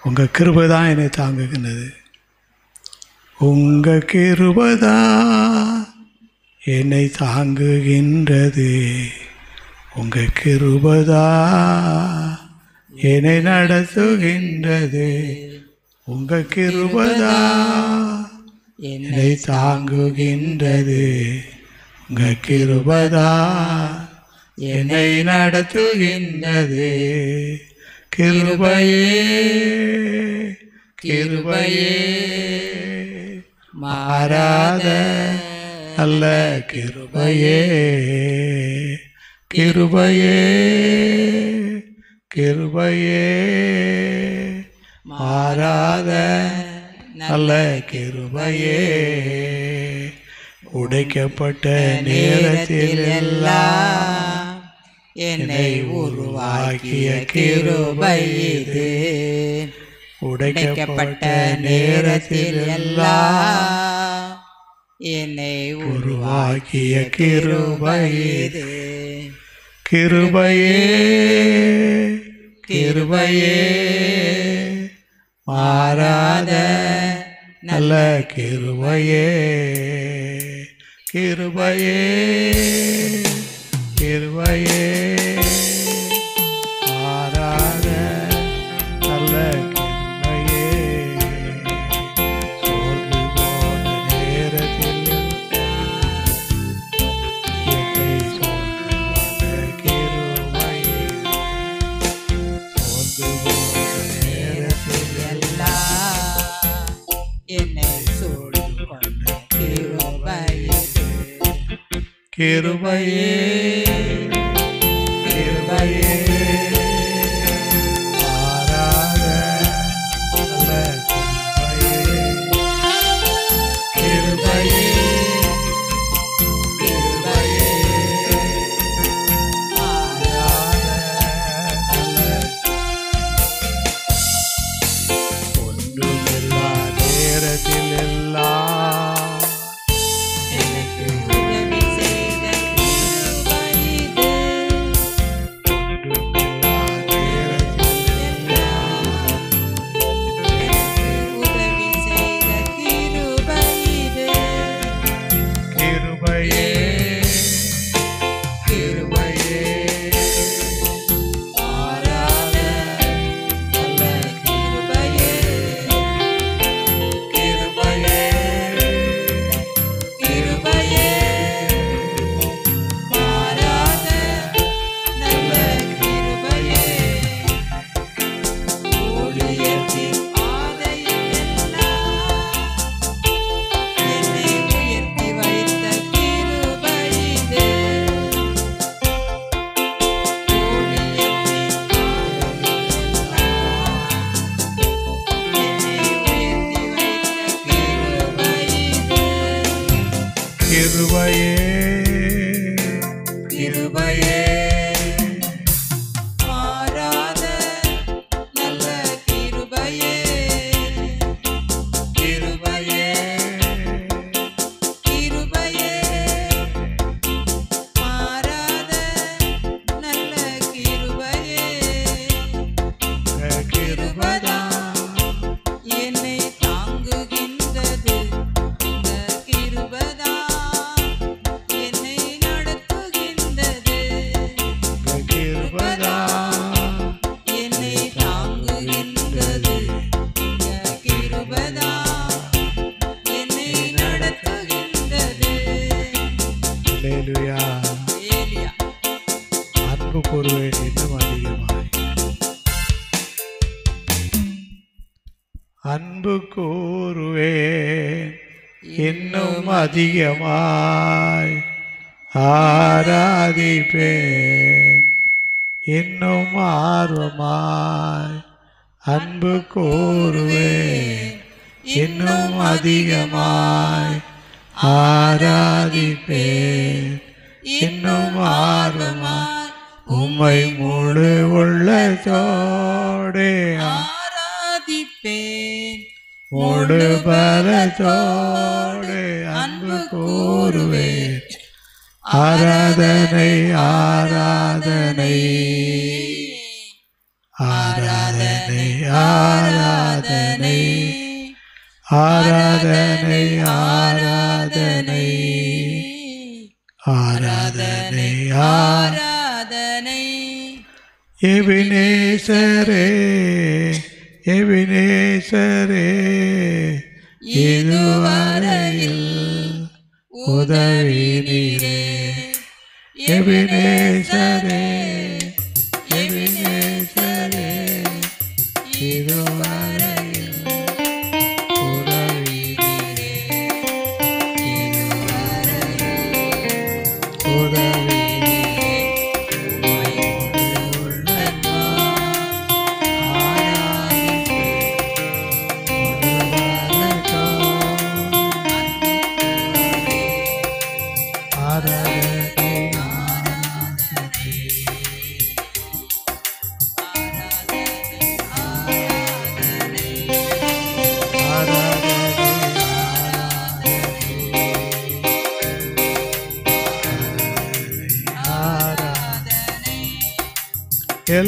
உங்கள் கிருபை தான் என்னை தாங்குகின்றது. உங்கள் கிருபை தான் என்னை தாங்குகின்றது. உங்கள் கிருபை தான் என்னை நடத்துகின்றது. உங்கள் கிருபை தான் என்னை தாங்குகின்றது. உங்கள் கிருபை தான் என்னை நடத்துகின்றது. கிருபையே கிருபையே மாறாத நல்ல கிருபையே. கிருபையே கிருபையே மாறாத நல்ல கிருபையே. உடைக்கப்பட்ட நேரத்தில் எல்லாம் என்னை உருவாக்கிய கிருபை இது. உடைக்கப்பட்ட நேரத்தில் எல்லாம் என்னை உருவாக்கிய கிருபை இது. கிருபையே கிருபையே மாறாத நல்ல கிருபையே. கிருபையே கிருபையே மாறாத நல்ல கிருபையே. சோர்ந்து போன நேரத்தில் என்னை சோர்ந்து போன கிருபையே. சோர்ந்து போன நேரத்தில் எல்லாம் என்னை சோர்ந்து கொண்ட கிருபையே. கிருபையே கிருபையே மாறாத நல்ல கிருபையே. கிருபையே கிருபையே மாறாத நல்ல. ஒன்றுமில்லா நேரத்தில் எல்லாம் எனக்கு உதவி செய்த கிருபை இது. ஒன்றுமில்லா நேரத்தில் எல்லாம் எனக்கு உதவி செய்த கிருபை இது. கிருபையே கிருபையே மாறாத நல்ல கிருபையே. கிருபையே கிருபையே மாறாத நல்ல கிருபையே. ஊழியத்தின் பாதையில் எல்லாம் என்னை உயர்த்தி வைத்த கிருபை இது. ஊழியத்தின் பாதையில் எல்லாம் என்னை உயர்த்தி வைத்த கிருபை இது. கிருபையே கிருபையே மாறாத நல்ல கிருபையே. கிருபையே கிருபையே மாறாத நல்ல கிருபையே. கிருபைதான் என்னை தாங்குகின்றது. கிருபைதான் என்னை நடத்துகின்றது. கிருபைதான் என்னை தாங்குகின்றது. கிருபைதான் என்னை நடத்துகின்றது. அல்லேலூயா. அல்லேலூயா. அன்பு கூறுவேன் இன்னும் அதிகமாய். அன்பு கூறுவேன் இன்னும் அதிகமாய். ஆராதிப்பேன் இன்னும் ஆர்வமாய். அன்பு கூறுவேன் இன்னும் அதிகமாய். ஆராதிப்பேன் இன்னும் ஆர்வமாய். உம்மை முழு உள்ளத்தோடே ஆராதிப்பேன் முழு பலத்தோடே அன்பு கூறுவேன். ஆராதனை ஆராதனை ஆராதனை ஆராதனை ஆராதனை ஆராதனை ஆராதனை ஆராதனை எபினேசரே எபினேசரே இதுவரையில் உதவி நீரே எபினேசரே எபினேசரே இதுவரையில் உதவி நீரே இதுவரையில் உதவி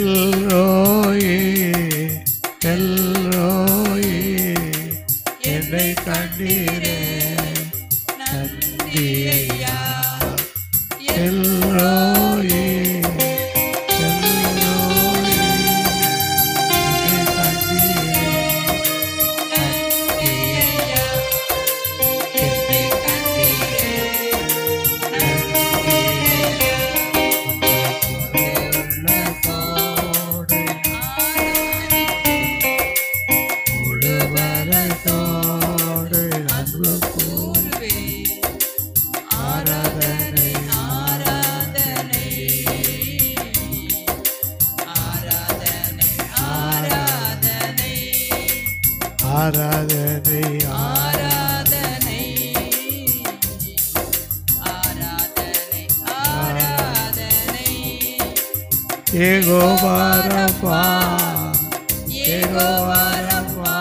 எல்ரோயே எல்ரோயே என்னை கண்டீரே நன்றி ஐயா எல்ரோயே எல்ரோயே என்னை கண்டீரே நன்றி ஐயா என்னை கண்டீரே நன்றி ஐயா ஆராதனை ஆராதனை ஆராதனை ஆராதனை யெகோவா ரப்பா யெகோவா ரப்பா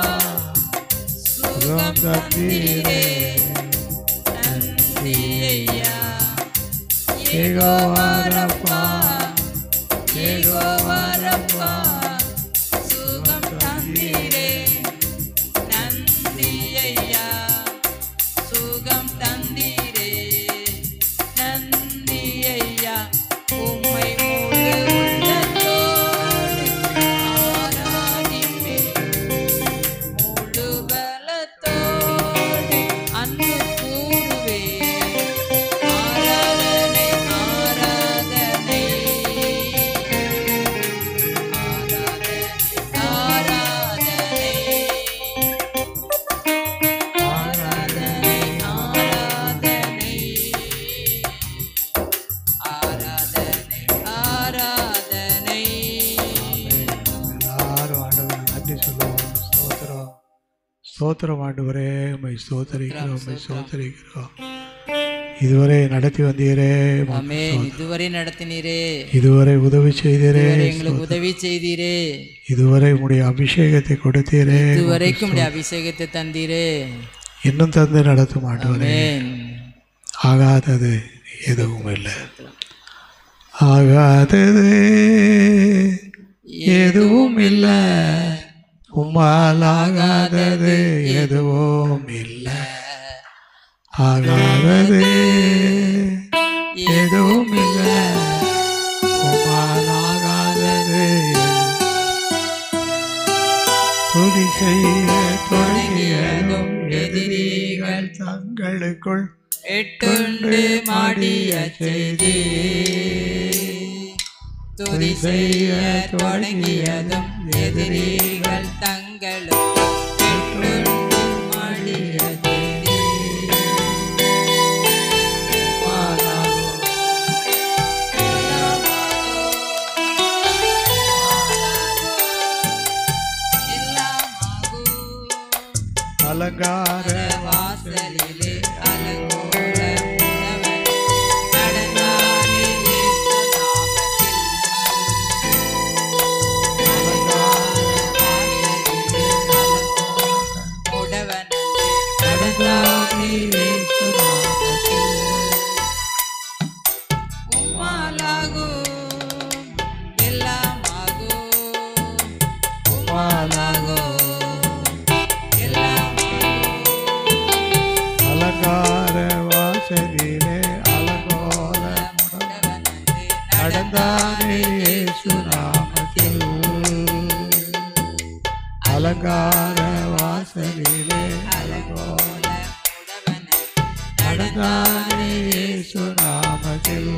சுகம் தந்தீரே நன்றி ஐயா யெகோவா ரப்பா யெகோவா ரப்பா சுகம் தந்தீரே நன்றி ஐயா சுகம் தந்தீரே நன்றி ஐயா உம்மை முழு உள்ளத்தோடு ஆராதிப்பேன் முழு பலத்தோடு அன்பு கூறுவேன் ஆராதனை ஆராதனை ஸ்தோத்திரம் ஆண்டவரே, உம்மை ஸ்தோத்திரிக்கிறோம், உம்மை ஸ்தோத்திரிக்கிறோம். இதுவரை நடத்தி வந்தீரே, ஆமென். இதுவரை நடத்தினீரே, இதுவரை உதவி செய்தீரே, எங்களுக்கு உதவி செய்தீரே, இதுவரை உம்முடைய அபிஷேகத்தை கொடுத்தீரே, இதுவரைக்கும் உம்முடைய அபிஷேகத்தை தந்தீரே, இன்னும் தந்து நடத்தும் ஆண்டவரே. ஆகாதது எதுவும் இல்லை, ஆகாதது எதுவும் இல்லை, உம்மால் ஆகாதது எதுவும் இல்லை, ஆகாதது எதுவும் இல்லை, உம்மால் ஆகாதது. துதி செய்ய தொடங்கியதும் எதிரிகள் தங்களுக்குள் எட்டுண்டு மாடிய செய்தி, துதி செய்ய தொடங்கியதும் எதிரிகள் தங்களுக்கு எட்டுண்டு மாடிய செய்தி. அலங்கார வாசலிலே அலங்கோல உணவன் நடந்தானே இயேசு நாமத்தில். அலங்கார வாசலிலே அலங்கோல உணவன் நடந்தானே இயேசு நாமத்தில். உம்மாலாகும் எல்லாமாகும், உம்மாலாகும் அலங்கார வாசலிலே அலங்கோல முடவனன்றி நடந்தானே இயேசு நாமத்தில்